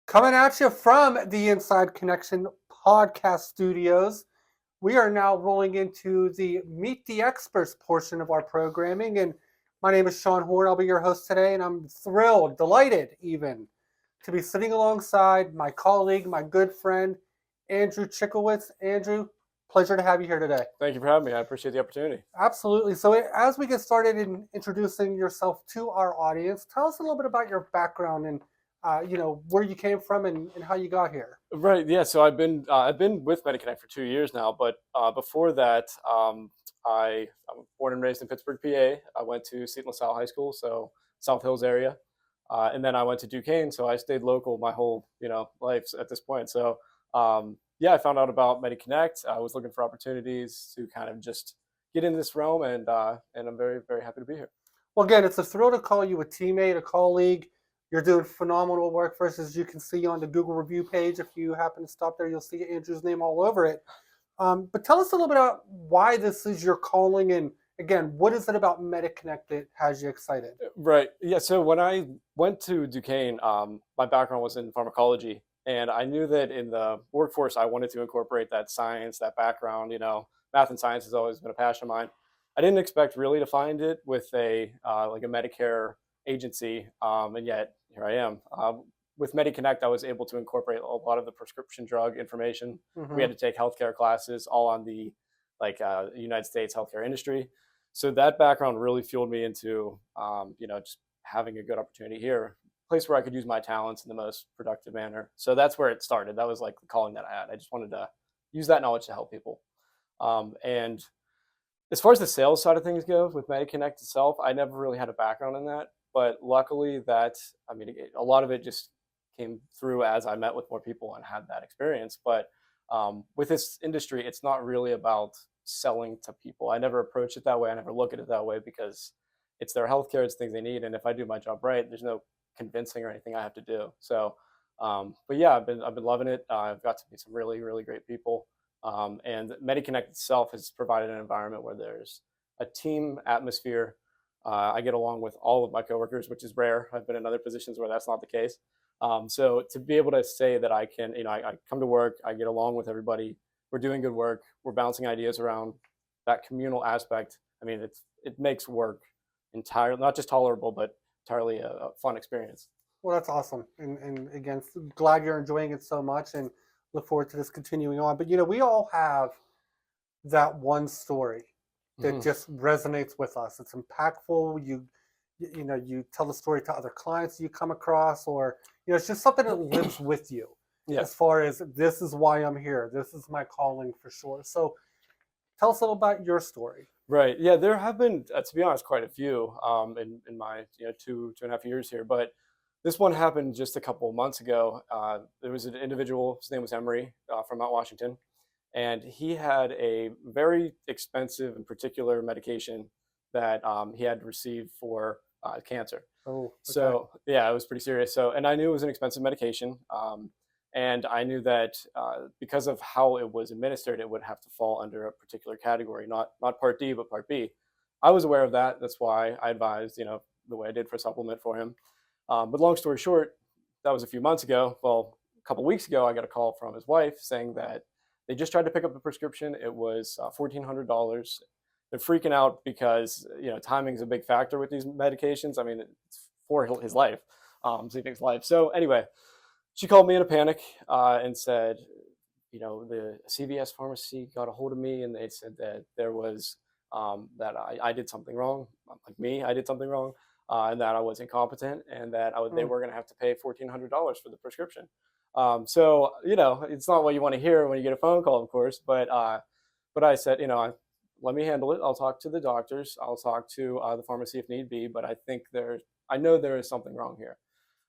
Coming at you from the Inside Connection podcast studios, we are now rolling into the Meet the Experts portion of our programming. And my name is Sean Horn. I'll be your host today, and I'm thrilled, delighted even, to be sitting alongside my colleague, my good friend, Andrew Cichowicz. Andrew, pleasure to have you here today. Thank you for having me. I appreciate the opportunity. Absolutely. So as we get started in introducing yourself to our audience, tell us a little bit about your background and where you came from and how you got here. Right. Yeah. So I've been with MediConnect for 2 years now, but before that, I'm born and raised in Pittsburgh, PA. I went to St. LaSalle High School, so South Hills area, and then I went to Duquesne. So I stayed local my whole life at this point. So I found out about MediConnect. I was looking for opportunities to kind of just get in this realm, and I'm very, very happy to be here. Well, again, it's a thrill to call you a teammate, a colleague. You're doing phenomenal work for us, as you can see on the Google review page. If you happen to stop there, you'll see Andrew's name all over it. But tell us a little bit about why this is your calling, and again, what is it about MediConnect that has you excited? Right. Yeah. So when I went to Duquesne, my background was in pharmacology, and I knew that in the workforce, I wanted to incorporate that science, that background. Math and science has always been a passion of mine. I didn't expect really to find it with a Medicare agency, and yet here I am. With MediConnect, I was able to incorporate a lot of the prescription drug information. Mm-hmm. We had to take healthcare classes all on the United States healthcare industry. So that background really fueled me into just having a good opportunity here, a place where I could use my talents in the most productive manner. So that's where it started. That was like the calling that I had. I just wanted to use that knowledge to help people. And as far as the sales side of things go with MediConnect itself, I never really had a background in that. But luckily a lot of it just came through as I met with more people and had that experience. But with this industry, it's not really about selling to people. I never approach it that way. I never look at it that way because it's their healthcare, it's things they need. And if I do my job right, there's no convincing or anything I have to do. So, but yeah, I've been loving it. I've got to meet some really, really great people. And MediConnect itself has provided an environment where there's a team atmosphere. I get along with all of my coworkers, which is rare. I've been in other positions where that's not the case. So to be able to say that I can, I come to work, I get along with everybody, we're doing good work, we're bouncing ideas around, that communal aspect. It makes work entirely, not just tolerable, but entirely a fun experience. Well, that's awesome. And again, glad you're enjoying it so much and look forward to this continuing on. But, we all have that one story that just resonates with us. It's impactful. You tell the story to other clients you come across, or it's just something that lives with you. Yeah. As far as this is why I'm here. This is my calling for sure. So tell us a little about your story. Right. Yeah, there have been, to be honest, quite a few in my 2.5 years here. But this one happened just a couple of months ago. There was an individual, his name was Emery from Mount Washington. And he had a very expensive and particular medication that he had to receive for cancer. Oh, okay. So yeah, it was pretty serious. So, and I knew it was an expensive medication. And I knew that because of how it was administered, it would have to fall under a particular category, not Part D, but Part B. I was aware of that. That's why I advised, the way I did for a supplement for him. But long story short, that was a few months ago. Well, a couple of weeks ago, I got a call from his wife saying that they just tried to pick up the prescription. It was $1,400. They're freaking out because timing is a big factor with these medications. It's for his life, saving his life. So anyway, she called me in a panic and said, the CVS pharmacy got a hold of me and they said that there was that I did something wrong, I did something wrong, and that I was incompetent, and that they were going to have to pay $1,400 for the prescription. So, it's not what you want to hear when you get a phone call, of course, but I said, let me handle it. I'll talk to the doctors. I'll talk to the pharmacy if need be, but I know there is something wrong here.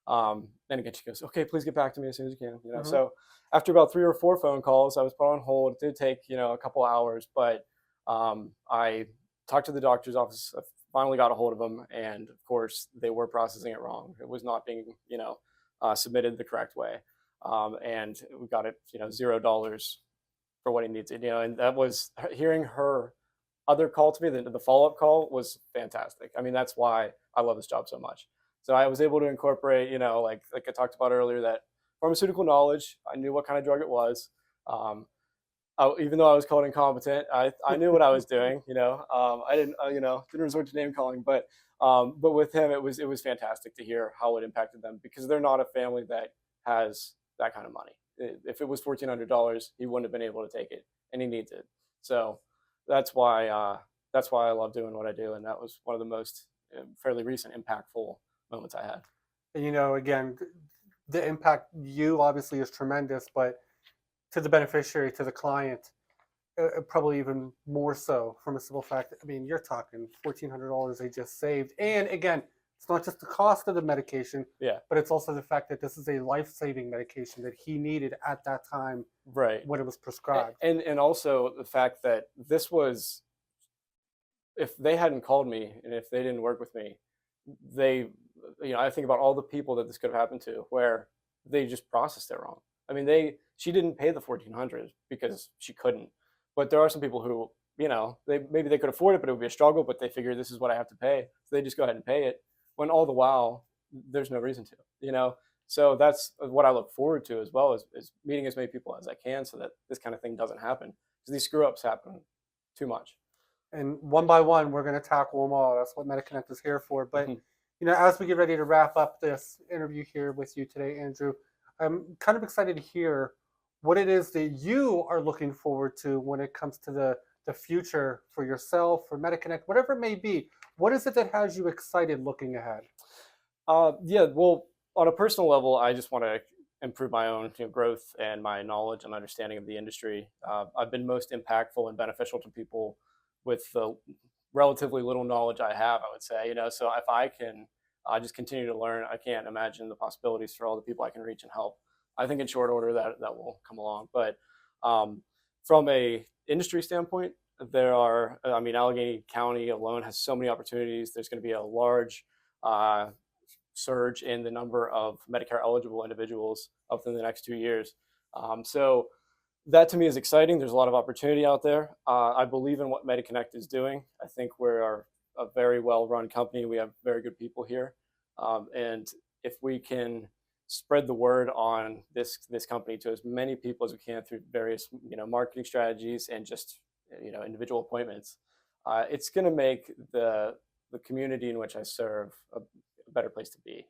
And again, she goes, okay, please get back to me as soon as you can, So after about 3 or 4 phone calls, I was put on hold. It did take, a couple hours, but I talked to the doctor's office. I finally got a hold of them. And of course they were processing it wrong. It was not being, submitted the correct way. And we got it, $0 for what he needed, and that was hearing her other call to me, the follow-up call was fantastic. I mean, that's why I love this job so much. So I was able to incorporate, like I talked about earlier, that pharmaceutical knowledge. I knew what kind of drug it was. Um, even though I was called incompetent, I knew what I was doing. I didn't didn't resort to name calling, but with him, it was fantastic to hear how it impacted them, because they're not a family that has that kind of money. If it was $1,400, he wouldn't have been able to take it, and he needs it. So that's why I love doing what I do, and that was one of the most fairly recent impactful moments I had. And again, the impact you obviously is tremendous, but to the beneficiary, to the client, probably even more so, from a simple fact. I mean, you're talking $1,400 they just saved, and again, it's not just the cost of the medication, Yeah, but it's also the fact that this is a life-saving medication that he needed at that time right. when it was prescribed. And also the fact that this was, if they hadn't called me and if they didn't work with me, they, I think about all the people that this could have happened to, where they just processed it wrong. I mean, she didn't pay the 1,400 because she couldn't, but there are some people who, maybe they could afford it, but it would be a struggle, but they figure this is what I have to pay, so they just go ahead and pay it, when all the while there's no reason to. So that's what I look forward to, as well as meeting as many people as I can, so that this kind of thing doesn't happen, because these screw ups happen too much. And one by one, we're going to tackle them all. That's what MediConnect is here for. But, Mhm. as we get ready to wrap up this interview here with you today, Andrew, I'm kind of excited to hear what it is that you are looking forward to when it comes to the future for yourself, for MediConnect, whatever it may be. What is it that has you excited looking ahead? Yeah, well, on a personal level, I just want to improve my own growth and my knowledge and understanding of the industry. I've been most impactful and beneficial to people with the relatively little knowledge I have, I would say. So if I can just continue to learn, I can't imagine the possibilities for all the people I can reach and help. I think in short order that will come along. But from a industry standpoint, Allegheny County alone has so many opportunities. There's going to be a large surge in the number of Medicare eligible individuals within the next 2 years. So that to me is exciting. There's a lot of opportunity out there. I believe in what MediConnect is doing. I think we're a very well-run company. We have very good people here. And if we can spread the word on this company to as many people as we can through various marketing strategies and just individual appointments, it's going to make the community in which I serve a better place to be.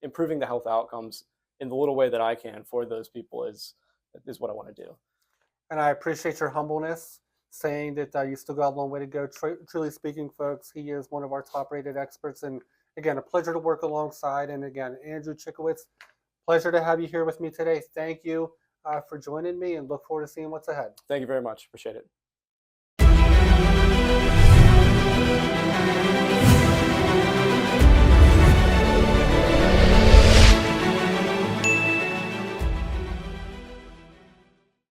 Improving the health outcomes in the little way that I can for those people is what I want to do. And I appreciate your humbleness, saying that you still got a long way to go. Truly speaking, folks, he is one of our top-rated experts. And again, a pleasure to work alongside. And again, Andrew Cichowicz, pleasure to have you here with me today. Thank you for joining me, and look forward to seeing what's ahead. Thank you very much. Appreciate it.